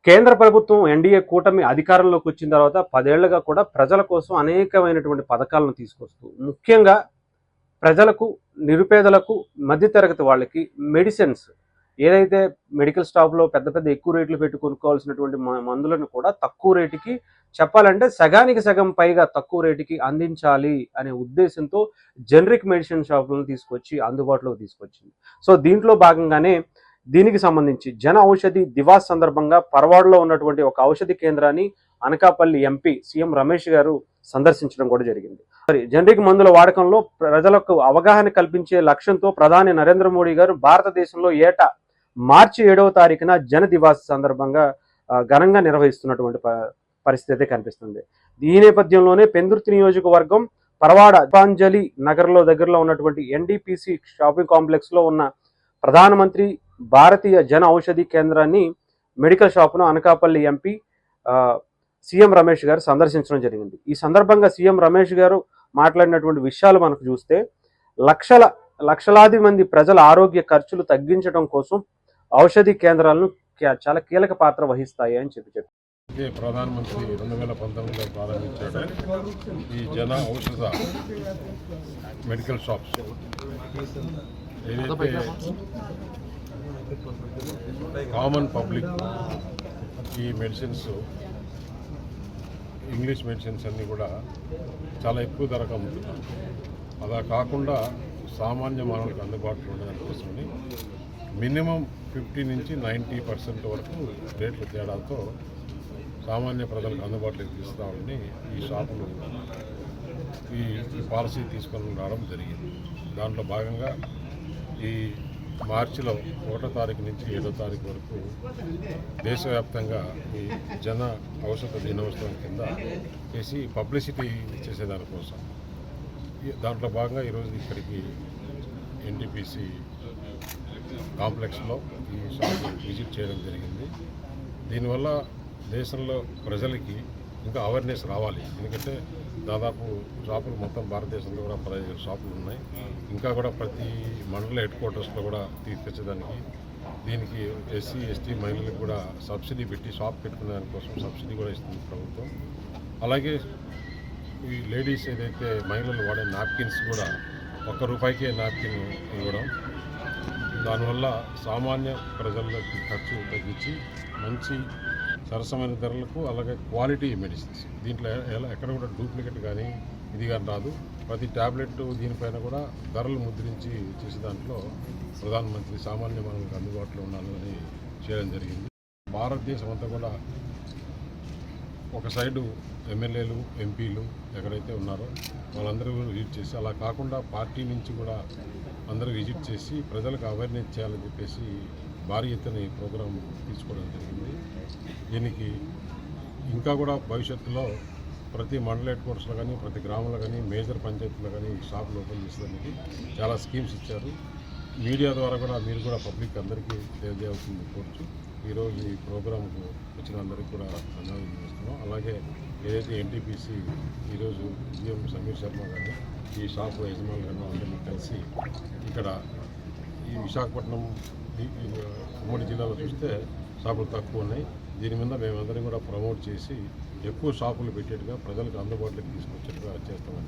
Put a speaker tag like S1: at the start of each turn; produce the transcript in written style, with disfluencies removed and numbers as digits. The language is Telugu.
S1: కేంద్ర ప్రభుత్వం ఎన్డీఏ కూటమి అధికారంలోకి వచ్చిన తర్వాత 10 ఏళ్లుగా కూడా ప్రజల కోసం అనేకమైనటువంటి పథకాలను తీసుకొస్తూ ముఖ్యంగా ప్రజలకు, నిరుపేదలకు, మధ్యతరగతి వాళ్ళకి మెడిసిన్స్ ఏదైతే మెడికల్ స్టాప్‌లో పెద్ద పెద్ద ఎక్కువ రేట్లు పెట్టి కొనుక్కోవాల్సినటువంటి మందులను కూడా తక్కువ రేటుకి చెప్పాలంటే సగానికి సగం పైగా తక్కువ రేటుకి అందించాలి అనే ఉద్దేశంతో జనరిక్ మెడిసిన్ షాపులను తీసుకొచ్చి అందుబాటులోకి తీసుకొచ్చింది. సో దీంట్లో భాగంగానే దీనికి సంబంధించి జన ఔషధి దివాస్ సందర్భంగా పరవాడలో ఉన్నటువంటి ఒక ఔషధి కేంద్రాన్ని అనకాపల్లి ఎంపీ సీఎం రమేష్ గారు సందర్శించడం కూడా జరిగింది. జనరిక్ మందుల వాడకంలో ప్రజలకు అవగాహన కల్పించే లక్ష్యంతో ప్రధాని నరేంద్ర మోడీ గారు భారతదేశంలో ఏటా మార్చి 7వ తారీఖున జన దివాస్ సందర్భంగా ఘనంగా నిర్వహిస్తున్నటువంటి పరిస్థితి కనిపిస్తుంది. ఈ నేపథ్యంలోనే పెందుర్తి నియోజకవర్గం పరవాడ పుష్పాంజలి నగర్లో దగ్గరలో ఉన్నటువంటి ఎన్డీపీసీ షాపింగ్ కాంప్లెక్స్లో ఉన్న ప్రధానమంత్రి భారతీయ జన ఔషధి కేంద్రాన్ని మెడికల్ షాపును అనకాపల్లి ఎంపీ సీఎం రమేష్ గారు సందర్శించడం జరిగింది. ఈ సందర్భంగా సీఎం రమేష్ గారు మాట్లాడినటువంటి విషయాలు మనకు చూస్తే లక్షలాది మంది ప్రజల ఆరోగ్య ఖర్చులు తగ్గించడం కోసం ఔషధి కేంద్రాలను చాలా కీలక పాత్ర వహిస్తాయి అని చెప్పారు.
S2: ప్రధానమంత్రి 2019లో ప్రారంభించాడు ఈ జన ఔషధ మెడికల్ షాప్స్. ఏదైతే కామన్ పబ్లిక్ ఈ మెడిసిన్స్, ఇంగ్లీష్ మెడిసిన్స్ అన్నీ కూడా చాలా ఎక్కువ ధరకు అమ్ముతున్నారు. అలా కాకుండా సామాన్య మానవులకు అందుబాటులో ఉండడం కోసమని మినిమం 50 నుంచి 90% వరకు రేట్ల తేడాతో సామాన్య ప్రజలకు అందుబాటులోకి తీసుకురావాలని ఈ షాపులు ఈ పాలసీ తీసుకొని రావడం జరిగింది. దాంట్లో భాగంగా ఈ మార్చిలో 1వ తారీఖు నుంచి 7వ తారీఖు వరకు దేశవ్యాప్తంగా ఈ జన ఔషధ దినోత్సవం కింద చేసి పబ్లిసిటీ చేసేదానికోసం దాంట్లో భాగంగా ఈరోజు ఇక్కడికి ఎన్డీపీసీ కాంప్లెక్స్లో ఈ షాప్ విజిట్ చేయడం జరిగింది. దీనివల్ల దేశంలో ప్రజలకి ఇంకా అవేర్నెస్ రావాలి. ఎందుకంటే దాదాపు షాపులు మొత్తం భారతదేశంలో కూడా 15 షాపులు ఉన్నాయి. ఇంకా కూడా ప్రతి మండల హెడ్ క్వార్టర్స్లో కూడా తీసుకొచ్చేదానికి దీనికి ఎస్సీ ఎస్టీ మహిళలకు కూడా సబ్సిడీ పెట్టి షాప్ పెట్టుకునే దానికోసం సబ్సిడీ కూడా ఇస్తుంది ప్రభుత్వం. అలాగే ఈ లేడీస్ ఏదైతే మహిళలు వాడే నాప్కిన్స్ కూడా ₹1 నాప్కిన్ ఇవ్వడం, దానివల్ల సామాన్య ప్రజలకి ఖర్చు తగ్గించి మంచి సరసమైన ధరలకు, అలాగే క్వాలిటీ మెడిసిన్స్. దీంట్లో ఎక్కడ కూడా డూప్లికేట్ కానీ ఇది కానీ రాదు. ప్రతి ట్యాబ్లెట్ దీనిపైన కూడా ధరలు ముద్రించి చేసే దాంట్లో ప్రధానమంత్రి సామాన్య మానవులకు అందుబాటులో ఉండాలని చేయడం జరిగింది. భారతదేశం అంతా కూడా ఒక సైడు ఎమ్మెల్యేలు, ఎంపీలు ఎక్కడైతే ఉన్నారో వాళ్ళందరూ విజిట్ చేసి, అలా కాకుండా పార్టీ నుంచి కూడా అందరూ విజిట్ చేసి ప్రజలకు అవేర్నెస్ చేయాలని చెప్పేసి భారీ ఎత్తున ఈ ప్రోగ్రాం తీసుకోవడం జరిగింది. దీనికి ఇంకా కూడా భవిష్యత్తులో ప్రతి మండల హెడ్ క్వార్టర్స్లో కానీ, ప్రతి గ్రామంలో కానీ, మేజర్ పంచాయతీలో కానీ షాపులు ఓపెన్ చేసేదానికి చాలా స్కీమ్స్ ఇచ్చారు. మీడియా ద్వారా కూడా మీరు కూడా పబ్లిక్ అందరికీ తెలియజేయాల్సింది కోరుచు ఈరోజు ఈ ప్రోగ్రాంకు వచ్చిన అందరికీ కూడా ధన్యవాదాలు చేస్తున్నాం. అలాగే ఏదైతే ఎన్టీపీసీ ఈరోజు జీఎం సమీర్ శర్మ గారు ఈ షాపు యజమానులు గారు అందరినీ కలిసి ఇక్కడ ఈ విశాఖపట్నం ఉమ్మడి జిల్లాలో చూస్తే షాపులు తక్కువ ఉన్నాయి. దీని మీద మేమందరం కూడా ప్రమోట్ చేసి ఎక్కువ షాపులు పెట్టేట్టుగా ప్రజలకు అందుబాటులోకి తీసుకొచ్చేట్టుగా చేస్తామని